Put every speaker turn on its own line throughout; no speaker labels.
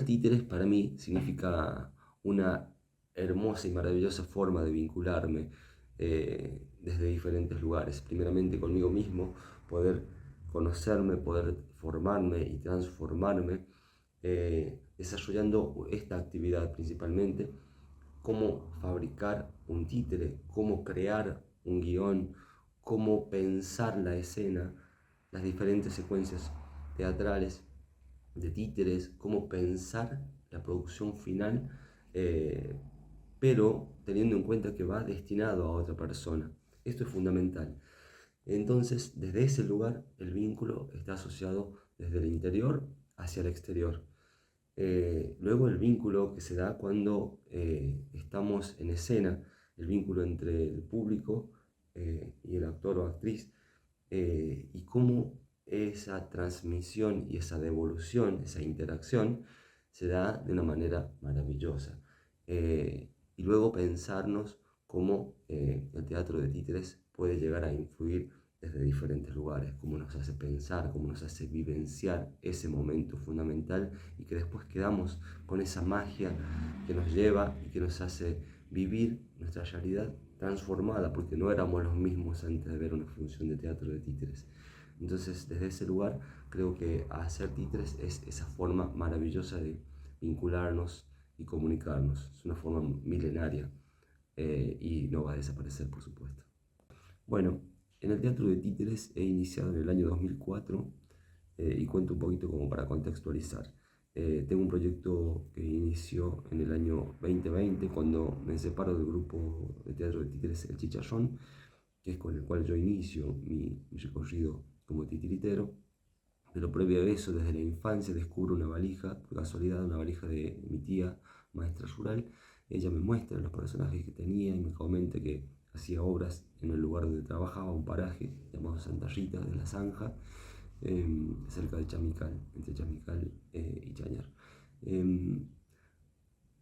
títeres para mí significa una hermosa y maravillosa forma de vincularme desde diferentes lugares. Primeramente conmigo mismo, poder conocerme, poder formarme y transformarme, desarrollando esta actividad principalmente, cómo fabricar un títere, cómo crear un guión, cómo pensar la escena, las diferentes secuencias teatrales de títeres, cómo pensar la producción final, eh, pero teniendo en cuenta que va destinado a otra persona. Esto es fundamental. Entonces, desde ese lugar, el vínculo está asociado desde el interior hacia el exterior. Luego el vínculo que se da cuando estamos en escena, el vínculo entre el público y el actor o actriz, y cómo esa transmisión y esa devolución, esa interacción, se da de una manera maravillosa. Y luego pensarnos cómo el teatro de títeres puede llegar a influir desde diferentes lugares, cómo nos hace pensar, cómo nos hace vivenciar ese momento fundamental y que después quedamos con esa magia que nos lleva y que nos hace vivir nuestra realidad transformada, porque no éramos los mismos antes de ver una función de teatro de títeres. Entonces, desde ese lugar, creo que hacer títeres es esa forma maravillosa de vincularnos y comunicarnos. Es una forma milenaria y no va a desaparecer, por supuesto. Bueno, en el teatro de títeres he iniciado en el año 2004 y cuento un poquito como para contextualizar. Tengo un proyecto que inició en el año 2020 cuando me separo del grupo de teatro de títeres El Chicharrón, que es con el cual yo inicio mi recorrido como titiritero. Pero previo a eso, desde la infancia, descubro una valija, por casualidad, una valija de mi tía, maestra rural. Ella me muestra los personajes que tenía y me comenta que hacía obras en el lugar donde trabajaba, un paraje llamado Santa Rita de la Zanja, cerca de Chamical, entre Chamical y Chañar.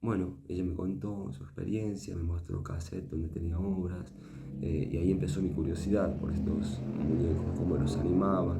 Bueno, ella me contó su experiencia, me mostró cassette donde tenía obras, y ahí empezó mi curiosidad por estos muñecos, cómo los animaba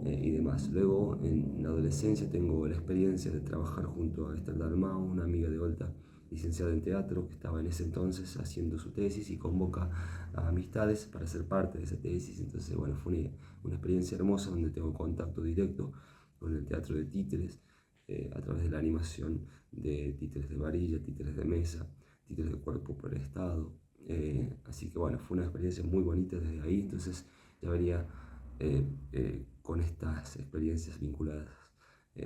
y demás. Luego, en la adolescencia, tengo la experiencia de trabajar junto a Esther Dalmau, una amiga de Olta, licenciada en teatro, que estaba en ese entonces haciendo su tesis y convoca a amistades para ser parte de esa tesis. Entonces, bueno, fue una experiencia hermosa donde tengo contacto directo con el teatro de títeres a través de la animación de títeres de varilla, títeres de mesa, títeres de cuerpo por el estado. Así que bueno, fue una experiencia muy bonita desde ahí. Entonces ya venía con estas experiencias vinculadas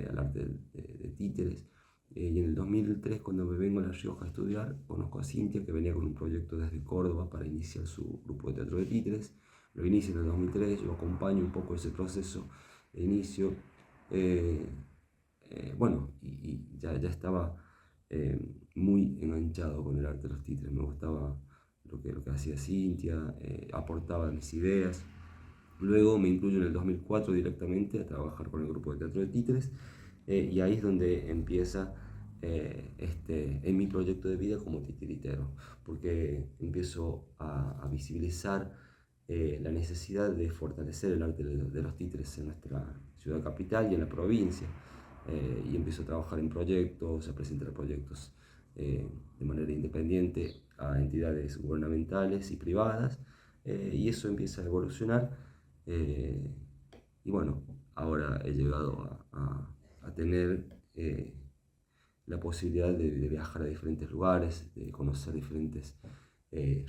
al arte de títeres. Y en el 2003, cuando me vengo a La Rioja a estudiar, conozco a Cintia, que venía con un proyecto desde Córdoba para iniciar su grupo de teatro de títeres. Lo inicio en el 2003, yo acompaño un poco ese proceso de inicio. Bueno, y ya estaba muy enganchado con el arte de los títeres. Me gustaba lo que hacía Cintia, aportaba mis ideas. Luego me incluyo en el 2004 directamente a trabajar con el grupo de teatro de títeres, y ahí es donde empieza en mi proyecto de vida como titiritero, porque empiezo a visibilizar la necesidad de fortalecer el arte de los títeres en nuestra ciudad capital y en la provincia. Y empiezo a trabajar en proyectos, a presentar proyectos de manera independiente a entidades gubernamentales y privadas, y eso empieza a evolucionar. Y bueno, ahora he llegado a tener la posibilidad de viajar a diferentes lugares, de conocer diferentes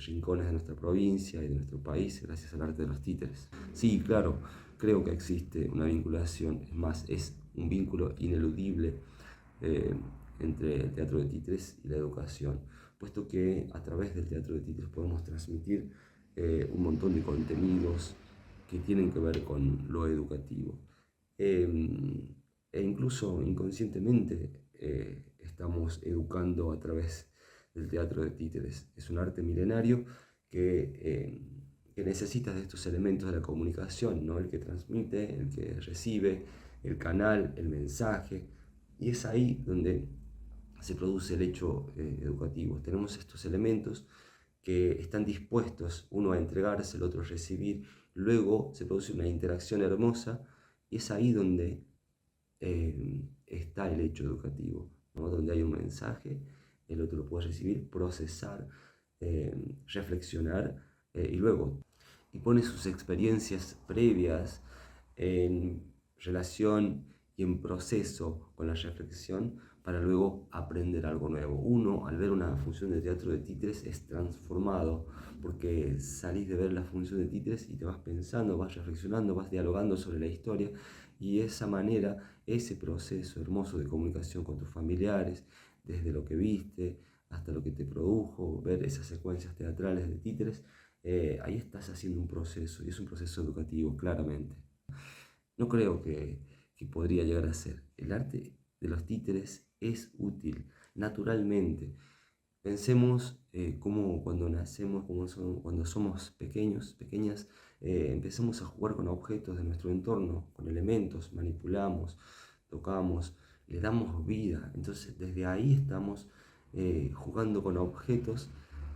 rincones de nuestra provincia y de nuestro país gracias al arte de los títeres. Sí, claro, creo que existe una vinculación, es más, es un vínculo ineludible eh, entre el teatro de títeres y la educación, puesto que a través del teatro de títeres podemos transmitir un montón de contenidos que tienen que ver con lo educativo. E incluso inconscientemente estamos educando a través del teatro de títeres. Es un arte milenario que necesita de estos elementos de la comunicación, ¿no? El que transmite, el que recibe, el canal, el mensaje, y es ahí donde se produce el hecho educativo. Tenemos estos elementos que están dispuestos, uno a entregarse, el otro a recibir, luego se produce una interacción hermosa y es ahí donde está el hecho educativo, ¿no? Donde hay un mensaje, el otro lo puede recibir, procesar, reflexionar y luego y pone sus experiencias previas en relación y en proceso con la reflexión para luego aprender algo nuevo. Uno, al ver una función de teatro de títeres, es transformado, porque salís de ver la función de títeres y te vas pensando, vas reflexionando, vas dialogando sobre la historia, y de esa manera, ese proceso hermoso de comunicación con tus familiares, desde lo que viste hasta lo que te produjo, ver esas secuencias teatrales de títeres, ahí estás haciendo un proceso, y es un proceso educativo, claramente. No creo que podría llegar a ser. El arte de los títeres es útil, naturalmente. Pensemos cómo cuando nacemos, cuando somos pequeños, pequeñas, empezamos a jugar con objetos de nuestro entorno, con elementos, manipulamos, tocamos, le damos vida. Entonces desde ahí estamos jugando con objetos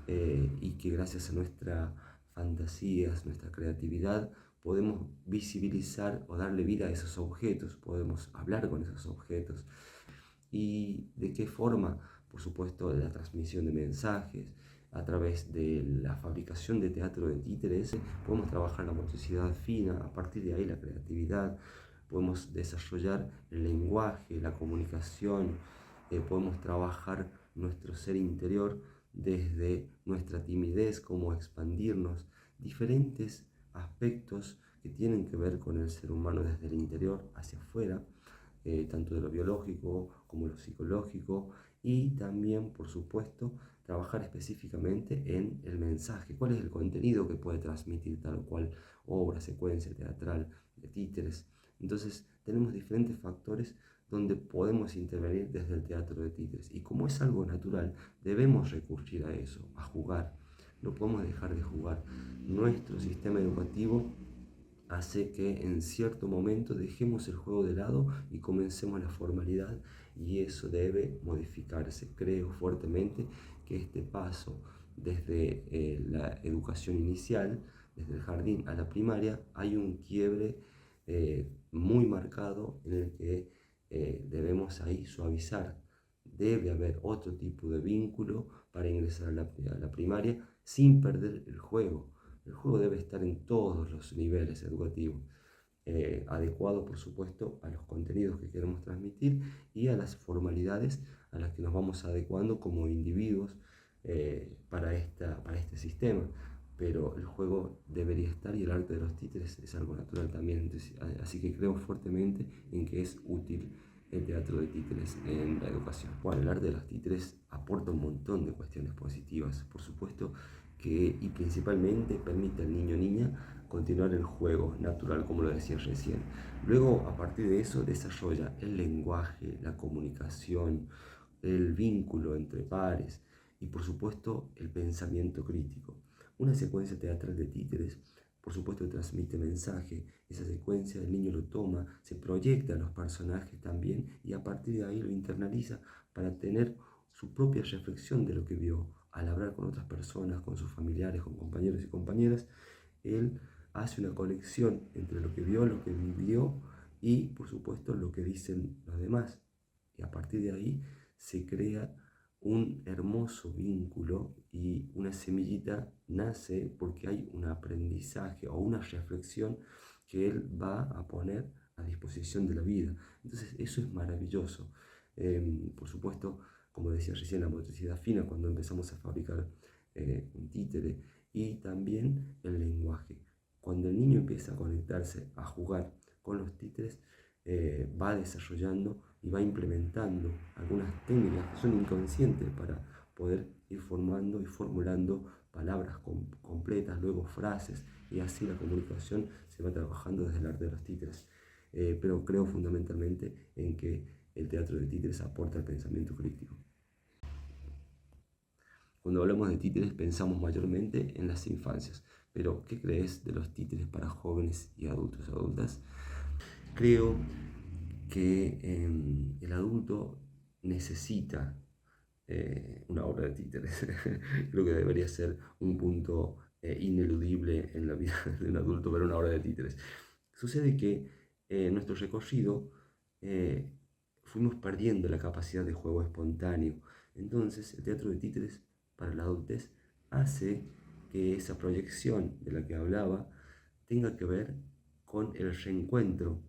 y que gracias a nuestra fantasía, nuestra creatividad, podemos visibilizar o darle vida a esos objetos, podemos hablar con esos objetos. ¿Y de qué forma? Por supuesto, la transmisión de mensajes, a través de la fabricación de teatro de títeres, podemos trabajar la motricidad fina, a partir de ahí la creatividad, podemos desarrollar el lenguaje, la comunicación, podemos trabajar nuestro ser interior desde nuestra timidez, cómo expandirnos, diferentes aspectos que tienen que ver con el ser humano desde el interior hacia afuera, tanto de lo biológico como lo psicológico, y también, por supuesto, trabajar específicamente en el mensaje, cuál es el contenido que puede transmitir tal o cual obra, secuencia teatral, de títeres. Entonces, tenemos diferentes factores donde podemos intervenir desde el teatro de títeres. Y como es algo natural, debemos recurrir a eso, a jugar. No podemos dejar de jugar. Nuestro sistema educativo hace que en cierto momento dejemos el juego de lado y comencemos la formalidad, y eso debe modificarse. Creo fuertemente que este paso desde la educación inicial, desde el jardín a la primaria, hay un quiebre muy marcado en el que debemos ahí suavizar. Debe haber otro tipo de vínculo para ingresar a la primaria sin perder el juego. El juego debe estar en todos los niveles educativos, adecuado por supuesto a los contenidos que queremos transmitir y a las formalidades a las que nos vamos adecuando como individuos para este sistema. Pero el juego debería estar, y el arte de los títeres es algo natural también. Entonces, así que creo fuertemente en que es útil el teatro de títeres en la educación. Bueno, el arte de los títeres aporta un montón de cuestiones positivas, por supuesto, y principalmente permite al niño o niña continuar el juego natural, como lo decía recién. Luego, a partir de eso, desarrolla el lenguaje, la comunicación, el vínculo entre pares y, por supuesto, el pensamiento crítico. Una secuencia teatral de títeres, por supuesto, transmite mensaje. Esa secuencia el niño lo toma, se proyecta a los personajes también, y a partir de ahí lo internaliza para tener su propia reflexión de lo que vio. Al hablar con otras personas, con sus familiares, con compañeros y compañeras, él hace una conexión entre lo que vio, lo que vivió y, por supuesto, lo que dicen los demás. Y a partir de ahí se crea un hermoso vínculo, y una semillita nace porque hay un aprendizaje o una reflexión que él va a poner a disposición de la vida. Entonces eso es maravilloso. Por supuesto, como decía recién, la motricidad fina cuando empezamos a fabricar un títere, y también el lenguaje. Cuando el niño empieza a conectarse, a jugar con los títeres, va desarrollando y va implementando algunas técnicas que son inconscientes para poder ir formando y formulando palabras completas, luego frases, y así la comunicación se va trabajando desde el arte de los títeres. Pero creo fundamentalmente en que el teatro de títeres aporta el pensamiento crítico. Cuando hablamos de títeres pensamos mayormente en las infancias, pero ¿qué crees de los títeres para jóvenes y adultos, adultas? Creo que el adulto necesita una obra de títeres. Creo que debería ser un punto ineludible en la vida de un adulto ver una obra de títeres. Sucede que nuestro recorrido fuimos perdiendo la capacidad de juego espontáneo. Entonces, el teatro de títeres para la adultez hace que esa proyección de la que hablaba tenga que ver con el reencuentro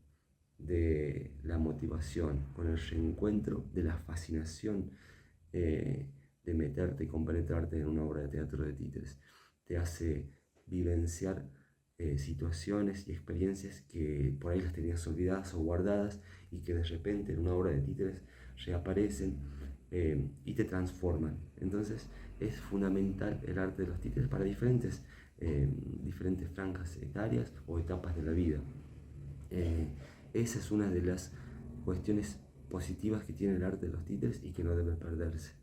de la motivación, con el reencuentro de la fascinación de meterte y compenetrarte en una obra de teatro de títeres. Te hace vivenciar situaciones y experiencias que por ahí las tenías olvidadas o guardadas y que de repente en una obra de títeres reaparecen y te transforman. Entonces es fundamental el arte de los títeres para diferentes franjas etarias o etapas de la vida. Esa es una de las cuestiones positivas que tiene el arte de los títeres y que no debe perderse.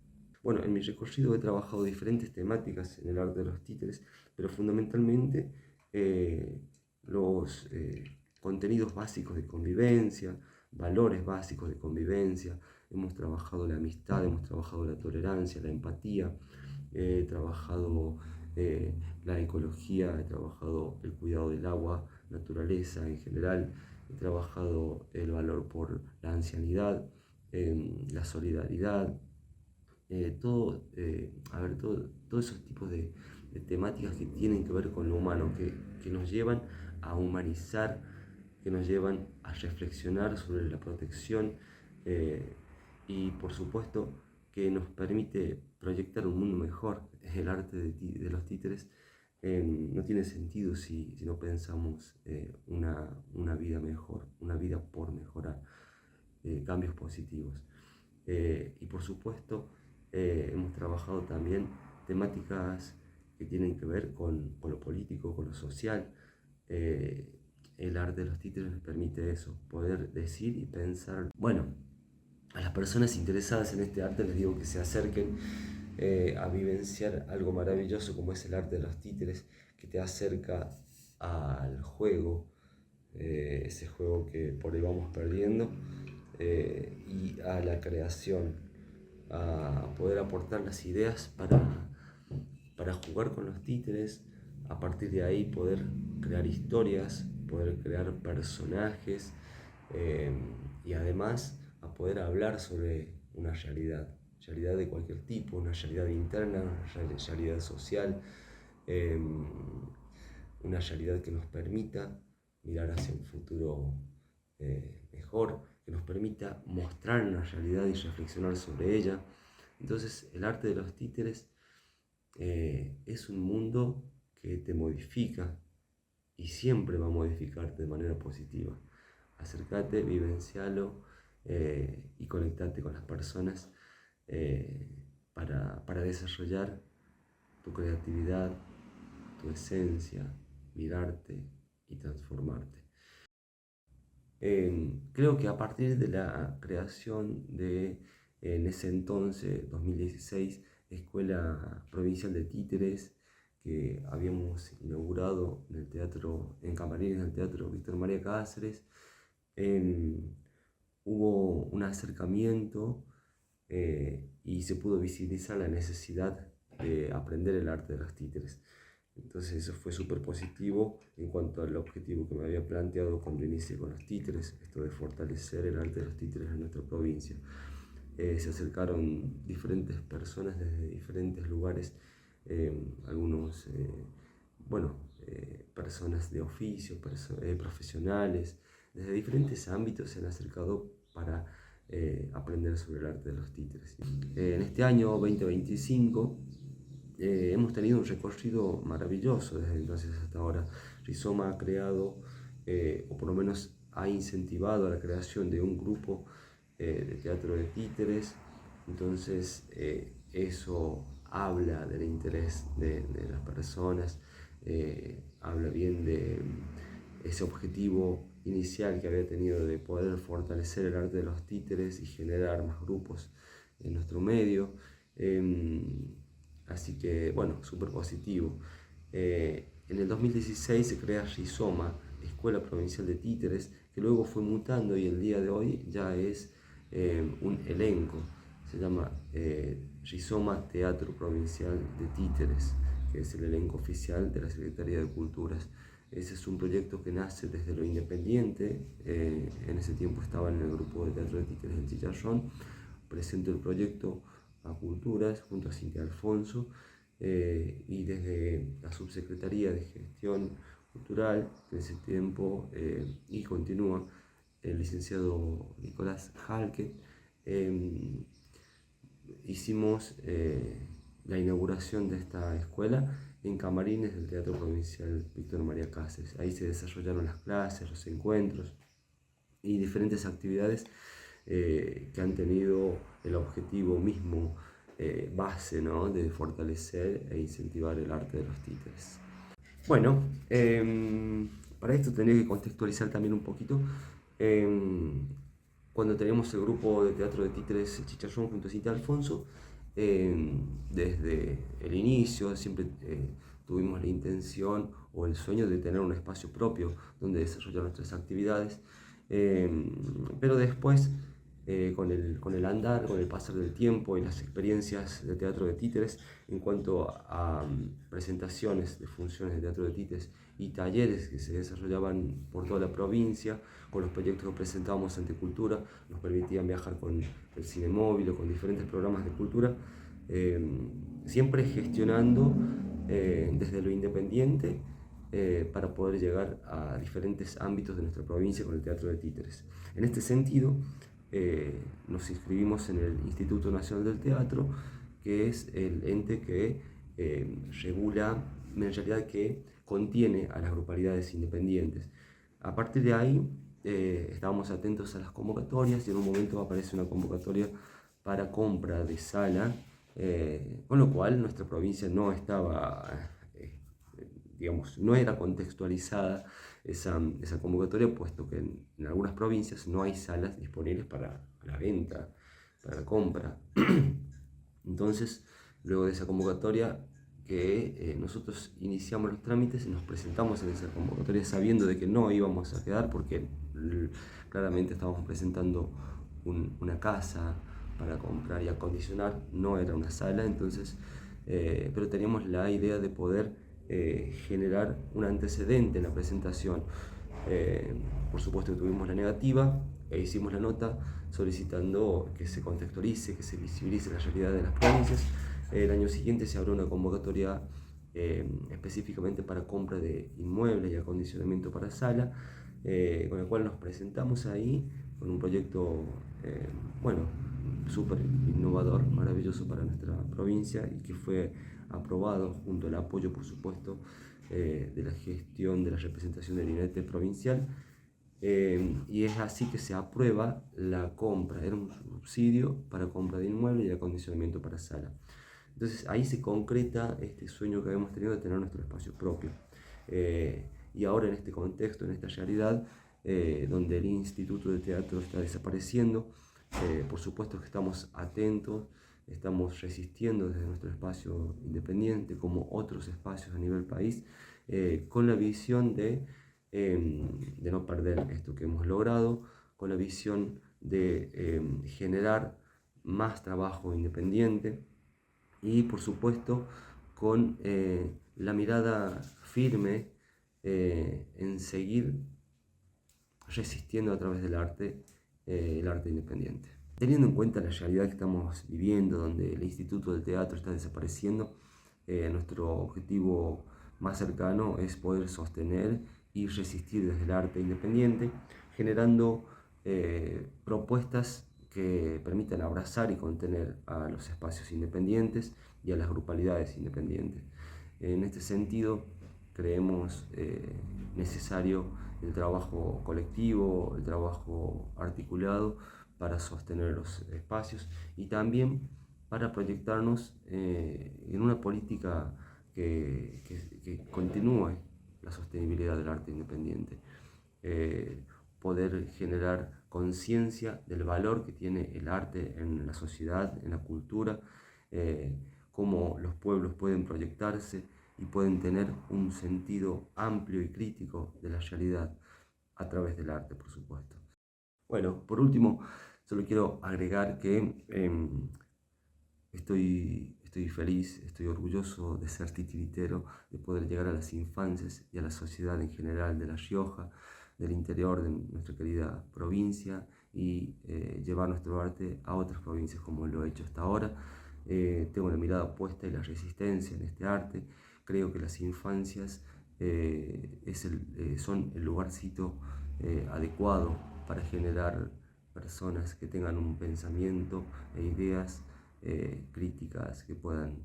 Bueno, en mi recorrido he trabajado diferentes temáticas en el arte de los títeres, pero fundamentalmente los contenidos básicos de convivencia, valores básicos de convivencia. Hemos trabajado la amistad, hemos trabajado la tolerancia, la empatía, he trabajado la ecología, he trabajado el cuidado del agua, naturaleza en general, he trabajado el valor por la ancianidad, la solidaridad, todos esos tipos de temáticas que tienen que ver con lo humano, que nos llevan a humanizar, que nos llevan a reflexionar sobre la protección y por supuesto que nos permite proyectar un mundo mejor. El arte de los títeres no tiene sentido si no pensamos una vida mejor, una vida por mejorar, cambios positivos. Y por supuesto hemos trabajado también temáticas que tienen que ver con lo político, con lo social. El arte de los títeres nos permite eso, poder decir y pensar. Bueno, a las personas interesadas en este arte les digo que se acerquen a vivenciar algo maravilloso como es el arte de los títeres, que te acerca al juego, ese juego que por ahí vamos perdiendo, y a la creación, a poder aportar las ideas para jugar con los títeres, a partir de ahí poder crear historias, poder crear personajes y además a poder hablar sobre una realidad de cualquier tipo, una realidad interna, una realidad social, una realidad que nos permita mirar hacia un futuro mejor, que nos permita mostrar una realidad y reflexionar sobre ella. Entonces el arte de los títeres es un mundo que te modifica y siempre va a modificarte de manera positiva. Acércate, vivencialo y conectate con las personas para desarrollar tu creatividad, tu esencia, mirarte y transformarte. Creo que a partir de la creación en ese entonces, 2016, Escuela Provincial de Títeres, que habíamos inaugurado en Camarines del Teatro Víctor María Cáceres, hubo un acercamiento y se pudo visibilizar la necesidad de aprender el arte de los títeres. Entonces eso fue súper positivo en cuanto al objetivo que me había planteado cuando inicié con los títeres, esto de fortalecer el arte de los títeres en nuestra provincia. Se acercaron diferentes personas desde diferentes lugares, algunos, personas de oficio, profesionales, desde diferentes ámbitos se han acercado para aprender sobre el arte de los títeres. En este año 2025 hemos tenido un recorrido maravilloso desde entonces hasta ahora. Rizoma ha creado, o por lo menos ha incentivado a la creación de un grupo de teatro de títeres. Entonces eso habla del interés de las personas, habla bien de ese objetivo inicial que había tenido de poder fortalecer el arte de los títeres y generar más grupos en nuestro medio. Así que, bueno, súper positivo. En el 2016 se crea Rizoma, Escuela Provincial de Títeres, que luego fue mutando y el día de hoy ya es un elenco. Se llama Rizoma Teatro Provincial de Títeres, que es el elenco oficial de la Secretaría de Culturas Ese es un proyecto que nace desde lo independiente. En ese tiempo estaba en el grupo de teatro de títeres del Chicharrón. Presento el proyecto a Culturas junto a Cintia Alfonso, y desde la Subsecretaría de Gestión Cultural en ese tiempo, y continúa el licenciado Nicolás Halke, hicimos la inauguración de esta escuela en camarines del Teatro Provincial Víctor María Cáceres. Ahí se desarrollaron las clases, los encuentros y diferentes actividades que han tenido el objetivo mismo, base, ¿no?, de fortalecer e incentivar el arte de los títeres. Bueno, para esto tendría que contextualizar también un poquito. Cuando teníamos el grupo de teatro de títeres Chicharrón junto a Cintia Alfonso, desde el inicio siempre tuvimos la intención o el sueño de tener un espacio propio donde desarrollar nuestras actividades, pero después, con el andar, con el pasar del tiempo y las experiencias de teatro de títeres en cuanto a presentaciones de funciones de teatro de títeres y talleres que se desarrollaban por toda la provincia, con los proyectos que presentábamos ante Cultura, nos permitían viajar con el cine móvil o con diferentes programas de cultura, siempre gestionando desde lo independiente, para poder llegar a diferentes ámbitos de nuestra provincia con el teatro de títeres. En este sentido, nos inscribimos en el Instituto Nacional del Teatro, que es el ente que regula, en realidad que contiene a las grupalidades independientes. A partir de ahí, estábamos atentos a las convocatorias y en un momento aparece una convocatoria para compra de sala, con lo cual nuestra provincia no estaba, digamos, no era contextualizada esa convocatoria, puesto que en algunas provincias no hay salas disponibles para la venta, para la compra. Entonces, luego de esa convocatoria, que nosotros iniciamos los trámites y nos presentamos en esa convocatoria sabiendo de que no íbamos a quedar, porque claramente estábamos presentando una casa para comprar y acondicionar, no era una sala. Entonces, pero teníamos la idea de poder generar un antecedente en la presentación. Por supuesto que tuvimos la negativa e hicimos la nota solicitando que se contextualice, que se visibilice la realidad de las provincias. El año siguiente se abrió una convocatoria específicamente para compra de inmuebles y acondicionamiento para sala, con el cual nos presentamos ahí con un proyecto, bueno, súper innovador, maravilloso para nuestra provincia, y que fue aprobado junto al apoyo, por supuesto, de la gestión de la representación del INETE provincial, y es así que se aprueba la compra. Era un subsidio para compra de inmuebles y acondicionamiento para sala. Entonces ahí se concreta este sueño que habíamos tenido de tener nuestro espacio propio. Y ahora, en este contexto, en esta realidad, donde el Instituto de Teatro está desapareciendo, por supuesto que estamos atentos, estamos resistiendo desde nuestro espacio independiente, como otros espacios a nivel país, con la visión de no perder esto que hemos logrado, con la visión de generar más trabajo independiente y, por supuesto, con la mirada firme en seguir resistiendo a través del arte, el arte independiente. Teniendo en cuenta la realidad que estamos viviendo, donde el Instituto del Teatro está desapareciendo, nuestro objetivo más cercano es poder sostener y resistir desde el arte independiente, generando propuestas que permitan abrazar y contener a los espacios independientes y a las grupalidades independientes. En este sentido, creemos necesario el trabajo colectivo, el trabajo articulado para sostener los espacios y también para proyectarnos en una política que continúe la sostenibilidad del arte independiente. Poder generar conciencia del valor que tiene el arte en la sociedad, en la cultura, cómo los pueblos pueden proyectarse y pueden tener un sentido amplio y crítico de la realidad a través del arte, por supuesto. Bueno, por último, solo quiero agregar que estoy estoy feliz, estoy orgulloso de ser titiritero, de poder llegar a las infancias y a la sociedad en general de La Rioja, del interior de nuestra querida provincia, y llevar nuestro arte a otras provincias como lo he hecho hasta ahora. Tengo la mirada puesta en la resistencia en este arte. Creo que las infancias son el lugarcito adecuado para generar personas que tengan un pensamiento e ideas críticas que puedan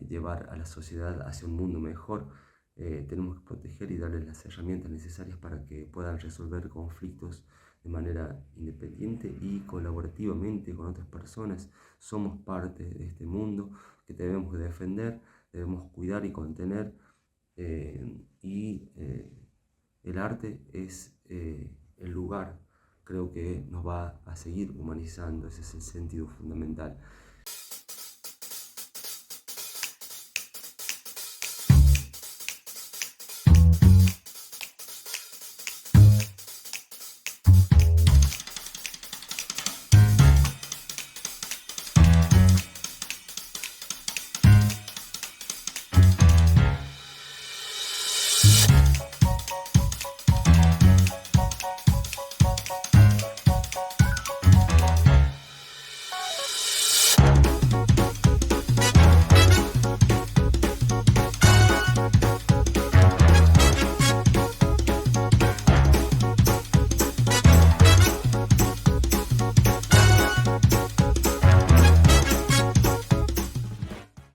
llevar a la sociedad hacia un mundo mejor. Tenemos que proteger y darles las herramientas necesarias para que puedan resolver conflictos de manera independiente y colaborativamente con otras personas. Somos parte de este mundo que debemos defender, debemos cuidar y contener, el arte es el lugar, creo que nos va a seguir humanizando, ese es el sentido fundamental.